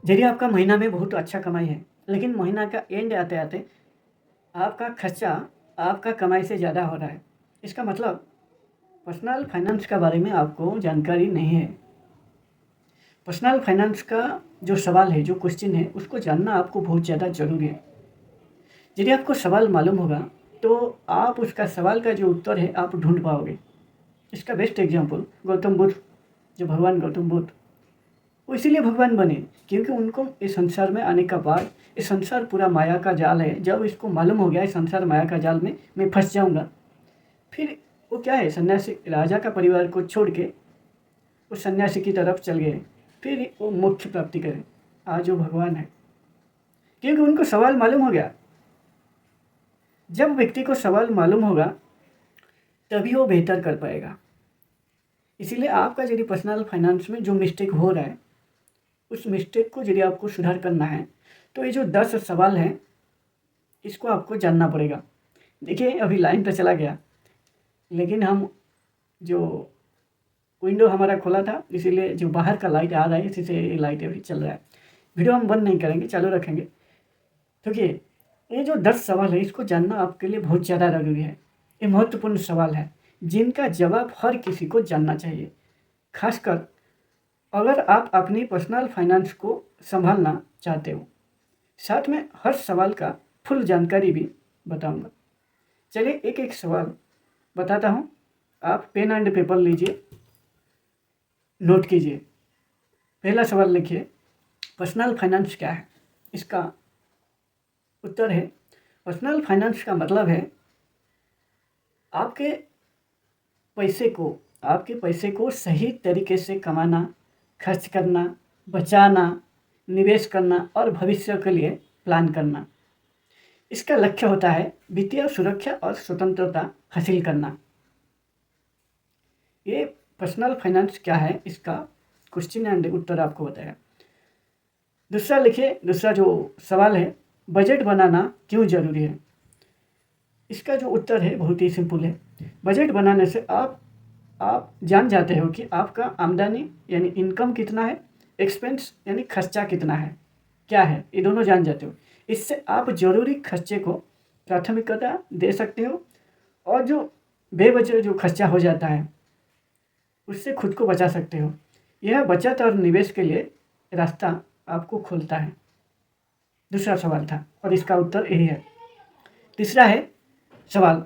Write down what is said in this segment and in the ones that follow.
यदि आपका महीना में बहुत अच्छा कमाई है, लेकिन महीना का एंड आते-आते आपका खर्चा आपका कमाई से ज़्यादा हो रहा है। इसका मतलब पर्सनल फाइनेंस के बारे में आपको जानकारी नहीं है। पर्सनल फाइनेंस का जो सवाल है, जो क्वेश्चन है, उसको जानना आपको बहुत ज़्यादा ज़रूरी है। यदि आपको सवाल मालूम होगा, तो आप उसका सवाल का जो उत्तर है, आप ढूँढ पाओगे। इसका बेस्ट एग्ज़ाम्पल गौतम बुद्ध, जो भगवान गौतम बुद्ध, वो इसीलिए भगवान बने क्योंकि उनको इस संसार में आने का बाद ये संसार पूरा माया का जाल है। जब इसको मालूम हो गया इस संसार माया का जाल में मैं फँस जाऊँगा, फिर वो क्या है, सन्यासी राजा का परिवार को छोड़ के उस सन्यासी की तरफ चल गए। फिर वो मोक्ष प्राप्ति करे। आज वो भगवान है क्योंकि उनको सवाल मालूम हो गया। जब व्यक्ति को सवाल मालूम होगा तभी वो बेहतर कर पाएगा। इसीलिए आपका यदि पर्सनल फाइनेंस में जो मिस्टेक हो रहा है, उस मिस्टेक को यदि आपको सुधार करना है, तो ये जो 10 सवाल हैं, इसको आपको जानना पड़ेगा। देखिए अभी लाइन तो चला गया, लेकिन हम जो विंडो हमारा खुला था, इसीलिए जो बाहर का लाइट आ रहा है, इसी से ये लाइट अभी चल रहा है। वीडियो हम बंद नहीं करेंगे, चालू रखेंगे। देखिए ये जो 10 सवाल है, इसको जानना आपके लिए बहुत ज़्यादा ज़रूरी है। ये महत्वपूर्ण सवाल है, जिनका जवाब हर किसी को जानना चाहिए। खासकर अगर आप अपनी पर्सनल फाइनेंस को संभालना चाहते हो। साथ में हर सवाल का फुल जानकारी भी बताऊंगा। चलिए एक एक सवाल बताता हूँ। आप पेन एंड पेपर लीजिए, नोट कीजिए। पहला सवाल लिखिए, पर्सनल फाइनेंस क्या है? इसका उत्तर है, पर्सनल फाइनेंस का मतलब है आपके पैसे को सही तरीके से कमाना, खर्च करना, बचाना, निवेश करना और भविष्य के लिए प्लान करना। इसका लक्ष्य होता है वित्तीय सुरक्षा और स्वतंत्रता हासिल करना। ये पर्सनल फाइनेंस क्या है, इसका क्वेश्चन एंड उत्तर आपको बताया। दूसरा लिखिए, दूसरा जो सवाल है, बजट बनाना क्यों ज़रूरी है? इसका जो उत्तर है बहुत ही सिंपल है। बजट बनाने से आप जान जाते हो कि आपका आमदनी यानी इनकम कितना है, एक्सपेंस यानी खर्चा कितना है, क्या है, ये दोनों जान जाते हो। इससे आप ज़रूरी खर्चे को प्राथमिकता दे सकते हो और जो बेवजह जो खर्चा हो जाता है उससे खुद को बचा सकते हो। यह बचत और निवेश के लिए रास्ता आपको खोलता है। दूसरा सवाल था और इसका उत्तर यही है। तीसरा है सवाल,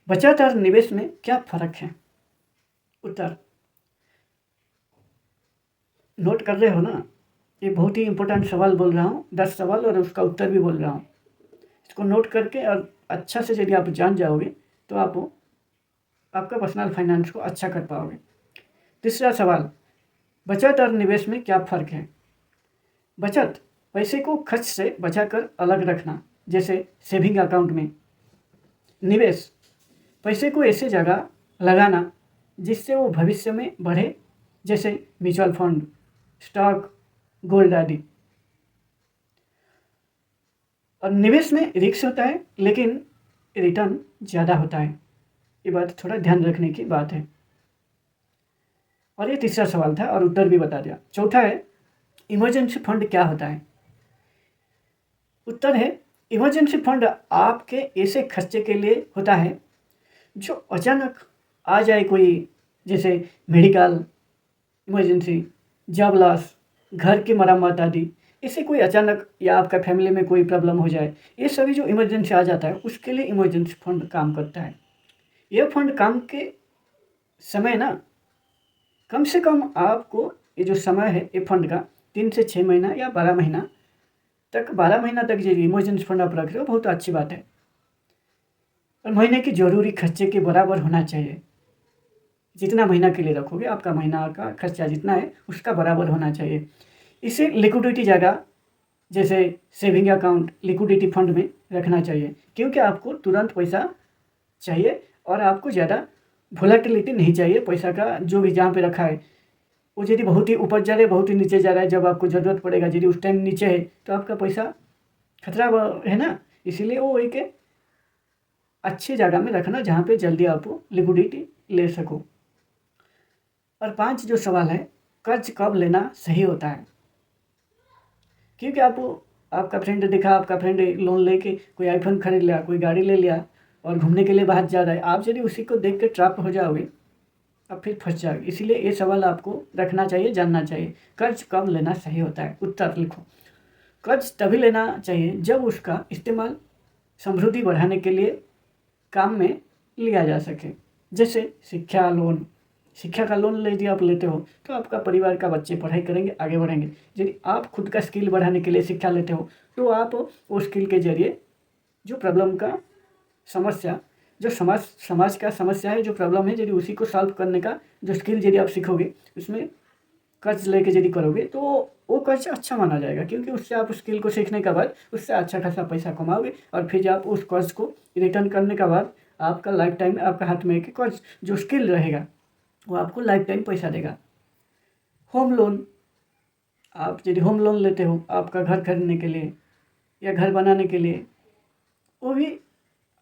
बचत और निवेश में क्या फ़र्क है? उत्तर, नोट कर रहे हो ना? ये बहुत ही इंपॉर्टेंट सवाल बोल रहा हूँ, 10 सवाल और उसका उत्तर भी बोल रहा हूँ। इसको नोट करके और अच्छा से यदि आप जान जाओगे तो आप आपका पर्सनल फाइनेंस को अच्छा कर पाओगे। तीसरा सवाल, बचत और निवेश में क्या फ़र्क है? बचत पैसे को खर्च से बचाकर अलग रखना, जैसे सेविंग अकाउंट में। निवेश पैसे को ऐसी जगह लगाना जिससे वो भविष्य में बढ़े, जैसे म्यूचुअल फंड, स्टॉक, गोल्ड आदि। और निवेश में रिस्क होता है लेकिन रिटर्न ज़्यादा होता है। ये बात थोड़ा ध्यान रखने की बात है। और ये तीसरा सवाल था और उत्तर भी बता दिया। चौथा है, इमरजेंसी फंड क्या होता है? उत्तर है, इमरजेंसी फंड आपके ऐसे खर्चे के लिए होता है जो अचानक आ जाए, कोई जैसे मेडिकल इमरजेंसी, जॉब लॉस, घर की मरम्मत आदि। इससे कोई अचानक या आपका फैमिली में कोई प्रॉब्लम हो जाए, ये सभी जो इमरजेंसी आ जाता है उसके लिए इमरजेंसी फंड काम करता है। यह फंड काम के समय ना, कम से कम आपको ये जो समय है ये फंड का 3 से 6 महीना या 12 महीना तक, 12 महीना तक ये इमरजेंसी फंड आप रख रहे हो, बहुत अच्छी बात है। और महीने की ज़रूरी खर्चे के बराबर होना चाहिए। जितना महीना के लिए रखोगे आपका महीना का खर्चा जितना है उसका बराबर होना चाहिए। इसे लिक्विडिटी जगह, जैसे सेविंग अकाउंट, लिक्विडिटी फंड में रखना चाहिए क्योंकि आपको तुरंत पैसा चाहिए और आपको ज़्यादा वोलेटिलिटी नहीं चाहिए। पैसा का जो भी जहाँ पे रखा है वो यदि बहुत ही ऊपर जा रहा है, बहुत ही नीचे जा रहा है, जब आपको ज़रूरत पड़ेगा यदि उस टाइम नीचे है तो आपका पैसा खतरा है ना। इसीलिए वो एक अच्छी जगह में रखना जहाँ पे जल्दी आप लिक्विडिटी ले सको। और 5 जो सवाल है, कर्ज कब लेना सही होता है? क्योंकि आपका फ्रेंड देखा, आपका फ्रेंड लोन लेके कोई आईफोन खरीद लिया, कोई गाड़ी ले लिया और घूमने के लिए बाहर जा रहा है, आप यदि उसी को देख के ट्रैप हो जाओगे अब फिर फंस जाओगे। इसीलिए ये सवाल आपको रखना चाहिए, जानना चाहिए, कर्ज कब लेना सही होता है। उत्तर लिखो। कर्ज तभी लेना चाहिए जब उसका इस्तेमाल समृद्धि बढ़ाने के लिए काम में लिया जा सके। जैसे शिक्षा लोन, शिक्षा का लोन यदि आप लेते हो तो आपका परिवार का बच्चे पढ़ाई करेंगे, आगे बढ़ेंगे। यदि आप खुद का स्किल बढ़ाने के लिए शिक्षा लेते हो तो आप वो स्किल के जरिए जो प्रॉब्लम का समस्या, जो समाज का समस्या है, जो प्रॉब्लम है, यदि उसी को सॉल्व करने का जो स्किल यदि आप सीखोगे, उसमें कर्ज लेके यदि करोगे तो वो कर्ज अच्छा माना जाएगा, क्योंकि उससे आप उस स्किल को सीखने के बाद उससे अच्छा खासा पैसा कमाओगे और फिर आप उस कर्ज को रिटर्न करने के बाद आपका लाइफ टाइम आपका हाथ में एक कर्ज जो स्किल रहेगा वो आपको लाइफ टाइम पैसा देगा। होम लोन, आप यदि होम लोन लेते हो आपका घर खरीदने के लिए या घर बनाने के लिए, वो भी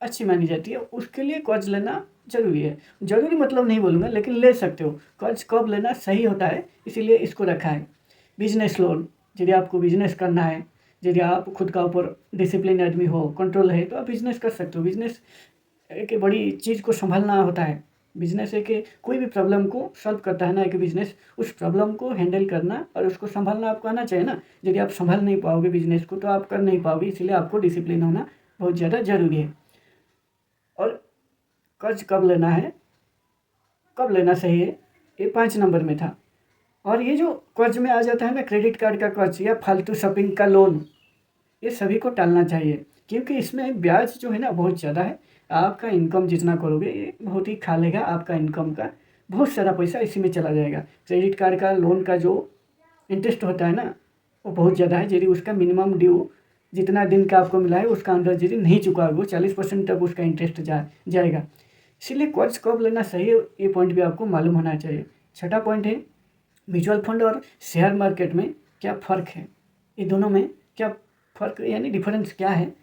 अच्छी मानी जाती है। उसके लिए कर्ज लेना ज़रूरी है। ज़रूरी मतलब नहीं बोलूँगा, लेकिन ले सकते हो। कर्ज कब लेना सही होता है इसीलिए इसको रखा है। बिजनेस लोन, यदि आपको बिजनेस करना है, यदि आप खुद का ऊपर डिसिप्लिन आदमी हो, कंट्रोल है, तो आप बिजनेस कर सकते हो। बिजनेस एक बड़ी चीज़ को संभालना होता है। बिजनेस एक कोई भी प्रॉब्लम को सॉल्व करता है ना, एक बिजनेस उस प्रॉब्लम को हैंडल करना और उसको संभालना आपको आना चाहिए ना। यदि आप संभाल नहीं पाओगे बिजनेस को तो आप कर नहीं पाओगे, इसीलिए आपको डिसिप्लिन होना बहुत ज़्यादा ज़रूरी है। और कर्ज कब लेना है, कब लेना सही है, ये 5 नंबर में था। और ये जो कर्ज में आ जाता है ना, क्रेडिट कार्ड का कर्ज या फालतू शॉपिंग का लोन, ये सभी को टालना चाहिए, क्योंकि इसमें ब्याज जो है ना बहुत ज़्यादा है। आपका इनकम जितना करोगे ये बहुत ही खा लेगा, आपका इनकम का बहुत सारा पैसा इसी में चला जाएगा। क्रेडिट कार्ड का लोन का जो इंटरेस्ट होता है ना वो बहुत ज़्यादा है। यदि उसका मिनिमम ड्यू जितना दिन का आपको मिला है उसका अंदर यदि नहीं चुकाओगे, वो 40% तक उसका इंटरेस्ट जाएगा। इसीलिए कर्ज कब लेना सही है ये पॉइंट भी आपको मालूम होना चाहिए। छठा पॉइंट है म्यूचुअल फंड और शेयर मार्केट में क्या फ़र्क है, ये दोनों में क्या फ़र्क यानी डिफरेंस क्या है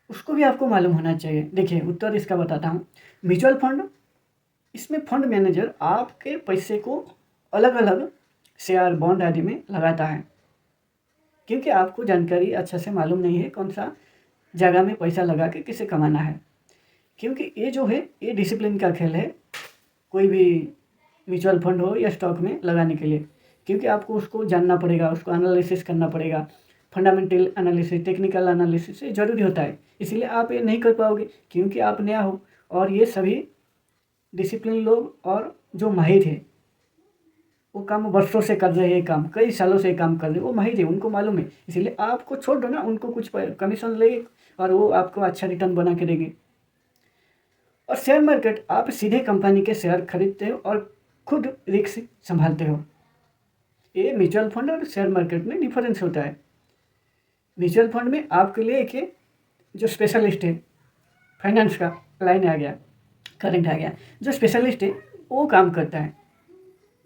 उसको भी आपको मालूम होना चाहिए। देखिए उत्तर इसका बताता हूँ। म्यूचुअल फंड, इसमें फंड मैनेजर आपके पैसे को अलग अलग शेयर बॉन्ड आदि में लगाता है, क्योंकि आपको जानकारी अच्छा से मालूम नहीं है कौन सा जगह में पैसा लगा के किसे कमाना है। क्योंकि ये जो है ये डिसिप्लिन का खेल है, कोई भी म्यूचुअल फंड हो या स्टॉक में लगाने के लिए, क्योंकि आपको उसको जानना पड़ेगा, उसको एनालिसिस करना पड़ेगा। फंडामेंटल एनालिसिस, टेक्निकल एनालिसिस ये ज़रूरी होता है। इसीलिए आप ये नहीं कर पाओगे क्योंकि आप नया हो, और ये सभी डिसिप्लिन लोग और जो माहिर है वो काम वर्षों से कर रहे हैं, काम कई सालों से काम कर रहे हैं, वो माहिर है, उनको मालूम है। इसीलिए आपको छोड़ दो ना, उनको कुछ कमीशन ले और वो आपको अच्छा रिटर्न बना के देंगे। और शेयर मार्केट, आप सीधे कंपनी के शेयर खरीदते हो और खुद रिस्क संभालते हो। ये म्यूचुअल फंड और शेयर मार्केट में डिफरेंस होता है। म्यूचुअल फंड में आपके लिए एक जो स्पेशलिस्ट है, फाइनेंस का लाइन आ गया, करंट आ गया, जो स्पेशलिस्ट है वो काम करता है।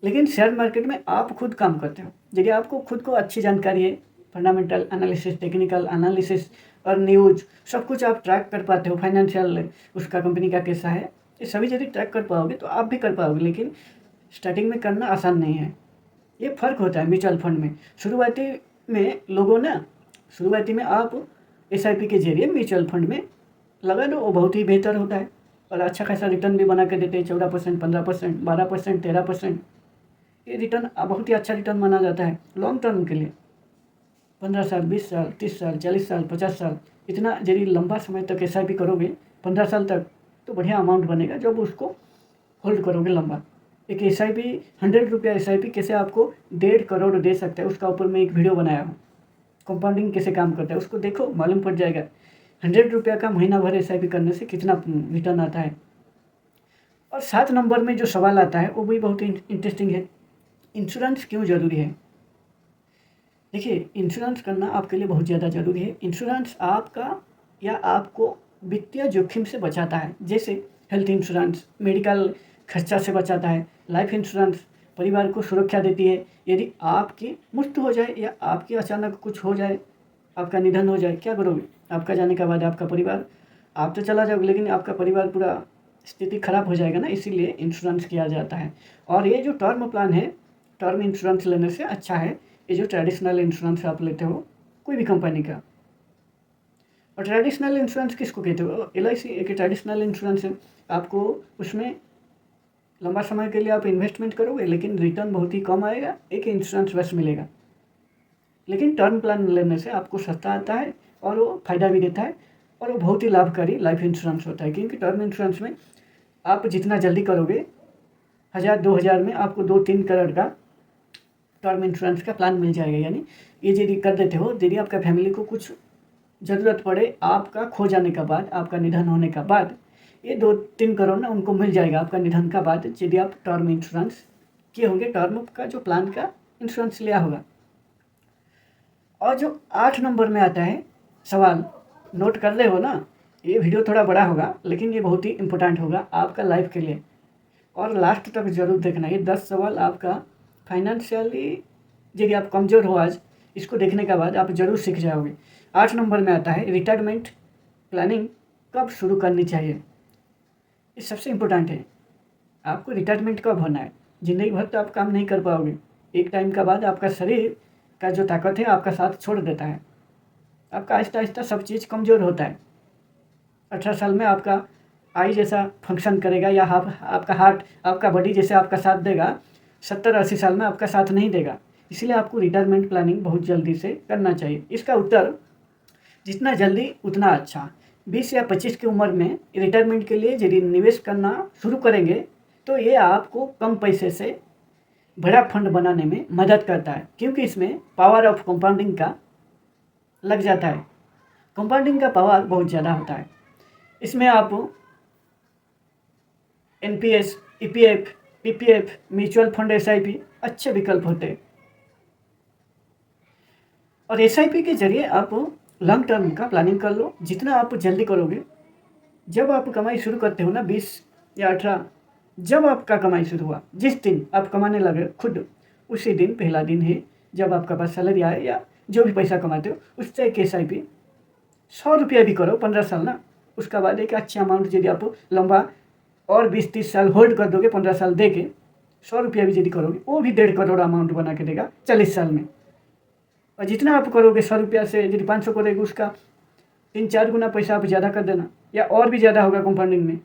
लेकिन शेयर मार्केट में आप खुद काम करते हो। यदि आपको खुद को अच्छी जानकारी है, फंडामेंटल एनालिसिस, टेक्निकल एनालिसिस और न्यूज सब कुछ आप ट्रैक कर पाते हो, फाइनेंशियल उसका कंपनी का कैसा है, ये सभी यदि ट्रैक कर पाओगे तो आप भी कर पाओगे। लेकिन स्टार्टिंग में करना आसान नहीं है। ये फ़र्क होता है म्यूचुअल फंड में। शुरुआती में लोगों ना, शुरुआती में आप SIP के जरिए म्यूचुअल फंड में लगा दो, वो बहुत ही बेहतर होता है और अच्छा खासा रिटर्न भी बना के देते हैं। 14%, 15%, 12%, 13%, ये रिटर्न बहुत ही अच्छा रिटर्न माना जाता है लॉन्ग टर्म के लिए। 15 साल, 20 साल, 30 साल, 40 साल, 50 साल, इतना यदि लंबा समय तक SIP करोगे 15 साल तक तो बढ़िया अमाउंट बनेगा जब उसको होल्ड करोगे लंबा। एक SIP 100 रुपया SIP कैसे आपको 1.5 करोड़ दे सकता है, उसका ऊपर मैं एक वीडियो बनाया हूँ। कंपाउंडिंग कैसे काम करता है उसको देखो, मालूम पड़ जाएगा 100 रुपया का महीना भर SIP करने से कितना रिटर्न आता है। और 7 नंबर में जो सवाल आता है वो भी बहुत इंटरेस्टिंग है। इंश्योरेंस क्यों ज़रूरी है? देखिए इंश्योरेंस करना आपके लिए बहुत ज़्यादा ज़रूरी है। इंश्योरेंस आपका या आपको वित्तीय जोखिम से बचाता है। जैसे हेल्थ इंश्योरेंस मेडिकल खर्चा से बचाता है, लाइफ इंश्योरेंस परिवार को सुरक्षा देती है। यदि आपकी मृत्यु हो जाए या आपकी अचानक कुछ हो जाए, आपका निधन हो जाए, क्या करोगे? आपका जाने के बाद आपका परिवार, आप तो चला जाओगे लेकिन आपका परिवार पूरा स्थिति खराब हो जाएगा ना, इसीलिए इंश्योरेंस किया जाता है। और ये जो टर्म प्लान है, टर्म इंश्योरेंस लेने से अच्छा है, ये जो ट्रेडिशनल इंश्योरेंस आप लेते हो कोई भी कंपनी का। और ट्रेडिशनल इंश्योरेंस किसको कहते हो? LIC एक ट्रेडिशनल इंश्योरेंस है। आपको उसमें लंबा समय के लिए आप इन्वेस्टमेंट करोगे लेकिन रिटर्न बहुत ही कम आएगा, एक इंश्योरेंस बस मिलेगा। लेकिन टर्म प्लान लेने से आपको सस्ता आता है और वो फ़ायदा भी देता है और वो बहुत ही लाभकारी लाइफ इंश्योरेंस होता है। क्योंकि टर्म इंश्योरेंस में आप जितना जल्दी करोगे 1000-2000 में आपको 2-3 करोड़ का टर्म इंश्योरेंस का प्लान मिल जाएगा। यानी ये यदि कर देते हो, यदि आपका फैमिली को कुछ ज़रूरत पड़े आपका खो जाने का बाद, आपका निधन होने का बाद, ये 2-3 करोड़ ना उनको मिल जाएगा आपका निधन का बाद, यदि आप टर्म इंश्योरेंस किए होंगे, टर्म का जो प्लान का इंश्योरेंस लिया होगा। और जो 8 नंबर में आता है सवाल, नोट कर रहे हो ना? ये वीडियो थोड़ा बड़ा होगा लेकिन ये बहुत ही इम्पोर्टेंट होगा आपका लाइफ के लिए और लास्ट तक ज़रूर देखना। ये 10 सवाल आपका फाइनेंशियली यदि आप कमज़ोर हो आज, इसको देखने के बाद आप ज़रूर सीख जाओगे। 8 नंबर में आता है रिटायरमेंट प्लानिंग कब शुरू करनी चाहिए। ये सबसे इम्पोर्टेंट है। आपको रिटायरमेंट कब होना है? ज़िंदगी भर तो आप काम नहीं कर पाओगे। एक टाइम के बाद आपका शरीर का जो ताकत है आपका साथ छोड़ देता है। आपका आहिस्ता आहिस्ता सब चीज़ कमज़ोर होता है। 18 साल में आपका आई जैसा फंक्शन करेगा या आपका हार्ट, आपका बॉडी जैसे आपका साथ देगा, 70-80 साल में आपका साथ नहीं देगा। इसलिए आपको रिटायरमेंट प्लानिंग बहुत जल्दी से करना चाहिए। इसका उत्तर जितना जल्दी उतना अच्छा। 20 या 25 की उम्र में रिटायरमेंट के लिए यदि निवेश करना शुरू करेंगे तो ये आपको कम पैसे से बड़ा फंड बनाने में मदद करता है। क्योंकि इसमें पावर ऑफ कंपाउंडिंग का लग जाता है। कंपाउंडिंग का पावर बहुत ज़्यादा होता है। इसमें आप NPS, EPF, PPF, mutual fund, SIP अच्छे विकल्प होते हैं। और SIP के जरिए आप लॉन्ग टर्म का प्लानिंग कर लो। जितना आप जल्दी करोगे, जब आप कमाई शुरू करते हो ना 20 या 18, जब आपका कमाई शुरू हुआ, जिस दिन आप कमाने लगे खुद, उसी दिन पहला दिन है जब आपका पास सैलरी आए या जो भी पैसा कमाते हो उससे एक SIP 100 रुपया भी करो 15 साल ना, उसका बाद एक अच्छा अमाउंट यदि आप लंबा और 20-30 साल होल्ड कर दोगे, 15 साल दे के 100 रुपया भी यदि करोगे, वो भी 1.5 करोड़ अमाउंट बना के देगा 40 साल में। और जितना आप करोगे 100 रुपया से यदि 500 करोगे, उसका 3-4 गुना पैसा आप ज़्यादा कर देना या और भी ज़्यादा होगा कंपाउंडिंग में।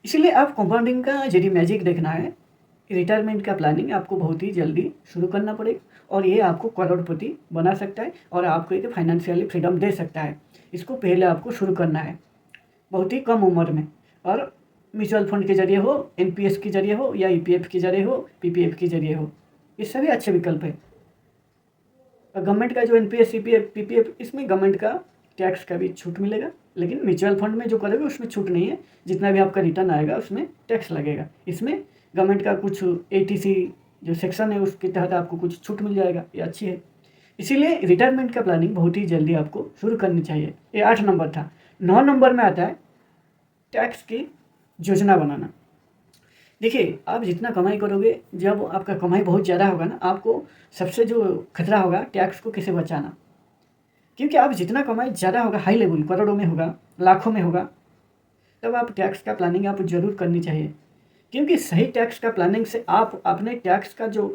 इसलिए आप कंपाउंडिंग का यदि मैजिक देखना है, रिटायरमेंट का प्लानिंग आपको बहुत ही जल्दी शुरू करना पड़ेगा और ये आपको करोड़पति बना सकता है और आपको एक फाइनेंशियली फ्रीडम दे सकता है। इसको पहले आपको शुरू करना है बहुत ही कम उम्र में। और म्यूचुअल फंड के जरिए हो, NPS के जरिए हो या EPF के जरिए हो, PPF के जरिए हो, ये सभी अच्छे विकल्प है। और गवर्नमेंट का जो NPS, EPF, PPF, इसमें गवर्नमेंट का टैक्स का भी छूट मिलेगा। लेकिन म्यूचुअल फंड में जो करोगे उसमें छूट नहीं है। जितना भी आपका रिटर्न आएगा उसमें टैक्स लगेगा। इसमें गवर्नमेंट का कुछ ATC जो सेक्शन है उसके तहत आपको कुछ छूट मिल जाएगा, ये अच्छी है। इसीलिए रिटायरमेंट का प्लानिंग बहुत ही जल्दी आपको शुरू करनी चाहिए। ये 8 नंबर था। 9 नंबर में आता है टैक्स की योजना बनाना। देखिए, आप जितना कमाई करोगे, जब आपका कमाई बहुत ज़्यादा होगा ना, आपको सबसे जो खतरा होगा टैक्स को कैसे बचाना। क्योंकि आप जितना कमाई ज़्यादा होगा, हाई लेवल करोड़ों में होगा, लाखों में होगा, तब आप टैक्स का प्लानिंग आप जरूर करनी चाहिए। क्योंकि सही टैक्स का प्लानिंग से आप अपने टैक्स का जो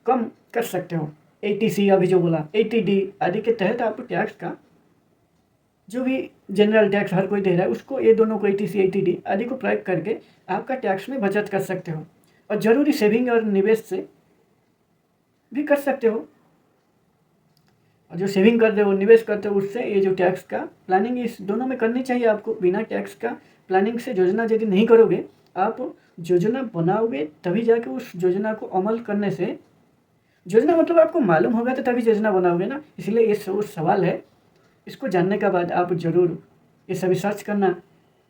कम कर सकते हो, ATC अभी जो बोला, ATD आदि के तहत आप टैक्स का जो भी जनरल टैक्स हर कोई दे रहा है उसको, ये दोनों को ATC, ATD आदि को प्रयोग करके आपका टैक्स में बचत कर सकते हो। और ज़रूरी सेविंग और निवेश से भी कर सकते हो। और जो सेविंग करते हो, निवेश करते हो, उससे ये जो टैक्स का प्लानिंग इस दोनों में करनी चाहिए आपको। बिना टैक्स का प्लानिंग से योजना यदि नहीं करोगे, आप योजना बनाओगे तभी जाके उस योजना को अमल करने से, योजना मतलब आपको मालूम होगा तो तभी योजना बनाओगे ना। इसलिए ये सवाल है, इसको जानने के बाद आप ज़रूर ये सभी सर्च करना।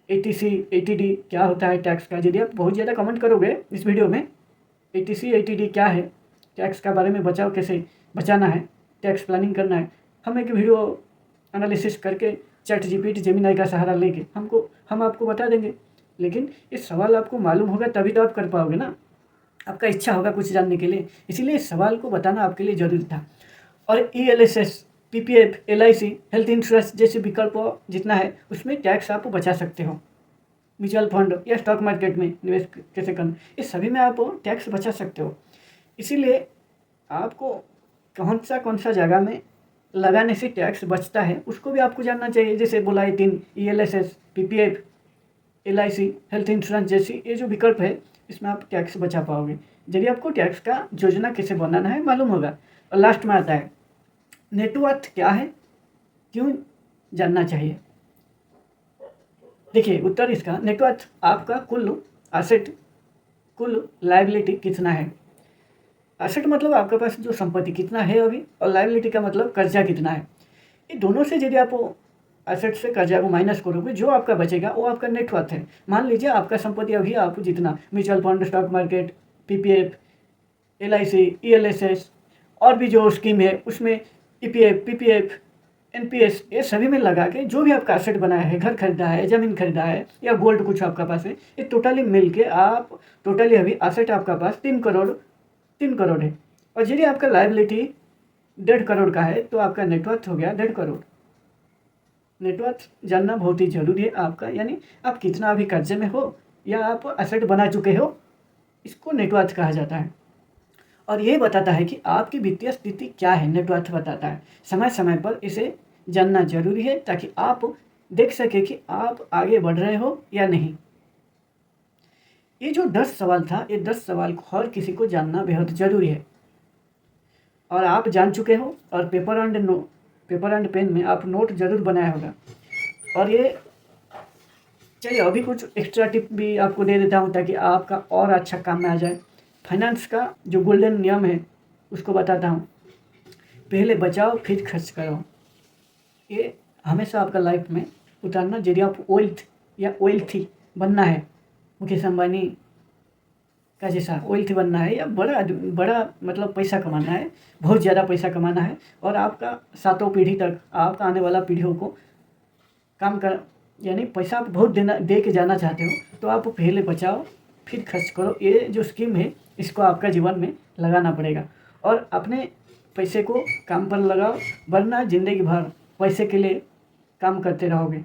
ATC, ATD क्या होता है टैक्स का। यदि आप बहुत ज़्यादा कमेंट करोगे इस वीडियो में ATC, ATD क्या है, टैक्स का बारे में बचाओ, कैसे बचाना है, टैक्स प्लानिंग करना है, हम एक वीडियो एनालिसिस करके ChatGPT, जेमिनी का सहारा लेके हम आपको बता देंगे। लेकिन इस सवाल आपको मालूम होगा तभी तो आप कर पाओगे ना, आपका इच्छा होगा कुछ जानने के लिए। इसीलिए इस सवाल को बताना आपके लिए ज़रूरी था। और ELSS, PPF, LIC, health insurance जैसे विकल्प जितना है उसमें टैक्स आप बचा सकते हो। म्यूचुअल फंड या स्टॉक मार्केट में निवेश कैसे करना, इस सभी में आप टैक्स बचा सकते हो। इसीलिए आपको कौन सा जगह में लगाने से टैक्स बचता है उसको भी आपको जानना चाहिए। जैसे बोला है 3 ELSS, PPF, LIC, health insurance जैसी ये जो विकल्प है इसमें आप टैक्स बचा पाओगे यदि आपको टैक्स का योजना कैसे बनाना है मालूम होगा। और लास्ट में आता है नेटवर्थ क्या है, क्यों जानना चाहिए। देखिए उत्तर इसका, नेटवर्थ आपका कुल एसेट, कुल लायबिलिटी कितना है। एसेट मतलब आपके पास जो संपत्ति कितना है अभी, और लायबिलिटी का मतलब कर्जा कितना है। ये दोनों से यदि आप एसेट से कर्जा को माइनस करोगे जो आपका बचेगा वो आपका नेटवर्थ है। मान लीजिए आपका संपत्ति अभी आप जितना mutual fund, stock market, PPF, LIC, ELSS और भी जो स्कीम है उसमें EPF, PPF, NPS ये सभी में लगा के जो भी आपका एसेट बनाया है, घर खरीदा है, ज़मीन खरीदा है या गोल्ड कुछ आपका पास है, ये टोटली मिल के आप टोटली अभी एसेट आपका पास 3 करोड़ है। और यदि आपका लायबिलिटी 1.5 करोड़ का है तो आपका नेटवर्थ हो गया 1.5 करोड़। नेटवर्थ जानना बहुत ही जरूरी है आपका, यानी आप कितना अभी कर्जे में हो या आप एसेट बना चुके हो, इसको नेटवर्थ कहा जाता है। और ये बताता है कि आपकी वित्तीय स्थिति क्या है, नेटवर्थ बताता है। समय समय पर इसे जानना जरूरी है ताकि आप देख सके कि आप आगे बढ़ रहे हो या नहीं। ये जो 10 सवाल था, ये 10 सवाल को हर किसी को जानना बेहद ज़रूरी है और आप जान चुके हो। और पेपर एंड पेन में आप नोट जरूर बनाया होगा। और ये चलिए अभी कुछ एक्स्ट्रा टिप भी आपको दे देता हूँ ताकि आपका और अच्छा काम में आ जाए। फाइनेंस का जो गोल्डन नियम है उसको बताता हूँ। पहले बचाओ फिर खर्च करो। ये हमेशा आपका लाइफ में उतारना। यदि आप वेल्थी बनना है, मुकेश अंबानी का जैसा वेल्थी बनना है या बड़ा मतलब पैसा कमाना है, बहुत ज़्यादा पैसा कमाना है और आपका 7वीं पीढ़ी तक, आपका आने वाला पीढ़ियों को काम कर यानी पैसा आप बहुत दे के जाना चाहते हो तो आप पहले बचाओ फिर खर्च करो। ये जो स्कीम है इसको आपका जीवन में लगाना पड़ेगा और अपने पैसे को काम पर लगाओ, वरना ज़िंदगी भर पैसे के लिए काम करते रहोगे।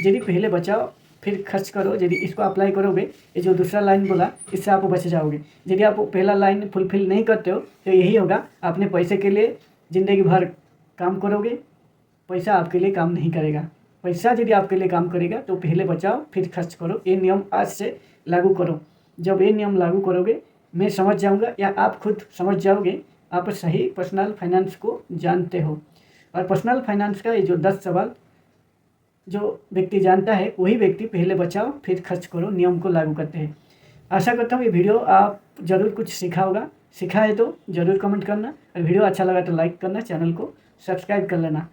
यदि पहले बचाओ फिर खर्च करो, यदि इसको अप्लाई करोगे, ये जो दूसरा लाइन बोला इससे आप बच जाओगे। यदि आप पहला लाइन फुलफिल नहीं करते हो तो यही होगा, अपने पैसे के लिए ज़िंदगी भर काम करोगे, पैसा आपके लिए काम नहीं करेगा। पैसा यदि आपके लिए काम करेगा तो पहले बचाओ फिर खर्च करो। ये नियम आज से लागू करो। जब ये नियम लागू करोगे मैं समझ जाऊंगा या आप खुद समझ जाओगे, आप सही पर्सनल फाइनेंस को जानते हो। और पर्सनल फाइनेंस का ये जो 10 सवाल जो व्यक्ति जानता है वही व्यक्ति पहले बचाओ फिर खर्च करो नियम को लागू करते हैं। आशा करता हूँ ये वीडियो आप ज़रूर कुछ सीखा होगा। सीखा है तो ज़रूर कमेंट करना और वीडियो अच्छा लगा तो लाइक करना, चैनल को सब्सक्राइब कर लेना।